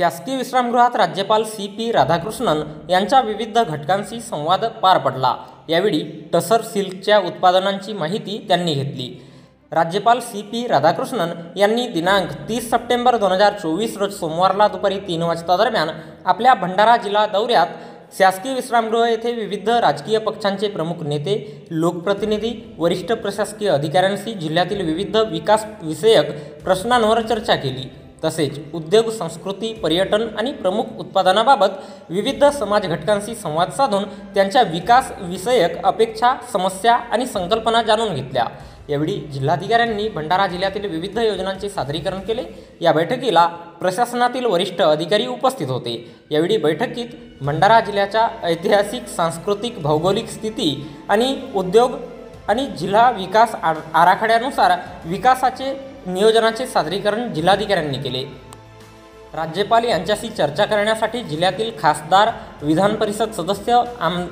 शासकीय विश्रामगृहात राज्यपाल सी.पी. राधाकृष्णन यांच्या विविध घटकांशी संवाद पार पडला। यावेळी टसर सिल्कच्या उत्पादनांची माहिती त्यांनी घेतली। राज्यपाल सी.पी. राधाकृष्णन यांनी दिनांक 30 सप्टेंबर 2024 रोज सोमवारला दुपारी 3 वाजता दरम्यान आपल्या भंडारा जिल्हा दौऱ्यात शासकीय विश्रामगृह येथे विविध राजकीय पक्षांचे प्रमुख नेते, लोकप्रतिनिधी, वरिष्ठ प्रशासकीय अधिकाऱ्यांशी जिल्ह्यातील विविध विकास विषयक प्रश्नांवर चर्चा केली। तसेच उद्योग, संस्कृती, पर्यटन आणि प्रमुख उत्पादनाबाबत विविध समाज घटकांशी संवाद साधून त्यांच्या विकास विषयक अपेक्षा, समस्या आणि संकल्पना जाणून घेतल्या। यावेळी जिल्हाधिकाऱ्यांनी भंडारा जिल्ह्यातील विविध योजनांचे सादरीकरण केले। या बैठकीला प्रशासनातील वरिष्ठ अधिकारी उपस्थित होते। यावेळी बैठकीत भंडारा जिल्ह्याच्या ऐतिहासिक, सांस्कृतिक, भौगोलिक स्थिती आणि उद्योग आणि जिल्हा विकास आराखड्यानुसार विकासाचे नियोजनाचे सादरीकरण जिल्हाधिकाऱ्यांनी केले। राज्यपाल यांच्याशी चर्चा करण्यासाठी जिल्ह्यातील खासदार, विधान परिषद सदस्य,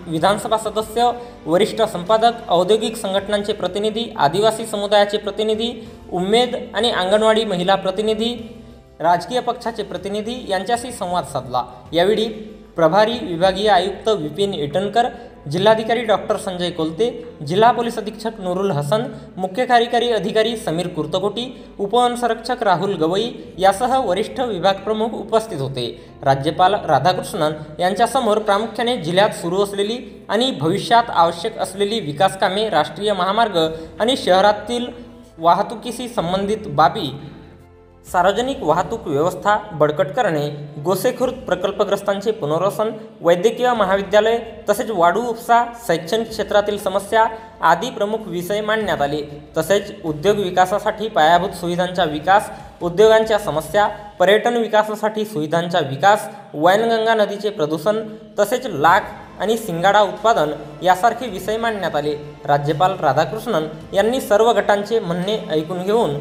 विधानसभा सदस्य, वरिष्ठ संपादक, औद्योगिक संघटनांचे प्रतिनिधी, आदिवासी समुदायाचे प्रतिनिधी, उमेद आणि अंगणवाडी महिला प्रतिनिधी, राजकीय पक्षाचे प्रतिनिधी यांच्याशी संवाद साधला। यावेळी प्रभारी विभागीय आयुक्त विपिन इटनकर, जिल्हाधिकारी डॉक्टर संजय कोलते, जिल्हा पोलीस अधीक्षक नूरुल हसन, मुख्य कार्यकारी अधिकारी समीर कुर्तकोटी, उपवनसंरक्षक राहुल गवई यासह वरिष्ठ विभाग प्रमुख उपस्थित होते। राज्यपाल राधाकृष्णन यांच्यासमोर प्रामुख्याने जिल्ह्यात सुरू असलेली आणि भविष्यात आवश्यक असलेली विकास कामे, राष्ट्रीय महामार्ग आणि शहरातील वाहतुकीशी संबंधित बाबी, सार्वजनिक वाहतूक व्यवस्था बळकट करणे, गोसेखुर्द प्रकल्पग्रस्तांचे पुनर्वसन, वैद्यकीय महाविद्यालय तसेच वाढू उपसा, शैक्षणिक क्षेत्रातील समस्या आदी प्रमुख विषय मांडण्यात आले। तसेच उद्योग विकासासाठी पायाभूत सुविधांचा विकास, उद्योगांच्या समस्या, पर्यटन विकासासाठी सुविधांचा विकास, वैनगंगा नदीचे प्रदूषण तसेच लाख आणि सिंगाडा उत्पादन यासारखे विषय मांडण्यात आले। राज्यपाल राधाकृष्णन यांनी सर्व गटांचे म्हणणे ऐकून घेऊन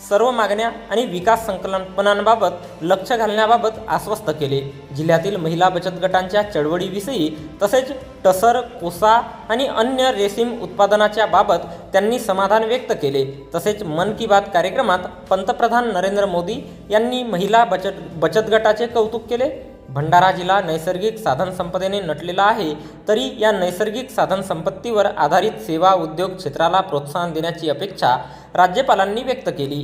सर्व मागण्या आणि विकास संकल्पनांबाबत लक्ष घालण्याबाबत आश्वस्त केले। जिल्ह्यातील महिला बचत गटांच्या चळवळीविषयी तसेच टसर, कोसा आणि अन्य रेशीम उत्पादनाच्या बाबत त्यांनी समाधान व्यक्त केले। तसेच मन की बात कार्यक्रमात पंतप्रधान नरेंद्र मोदी यांनी महिला बचत गटाचे कौतुक केले। भंडारा जिल्हा नैसर्गिक साधनसंपदेने नटलेला आहे, तरी या नैसर्गिक साधनसंपत्तीवर आधारित सेवा उद्योग क्षेत्राला प्रोत्साहन देण्याची अपेक्षा राज्यपालांनी व्यक्त केली।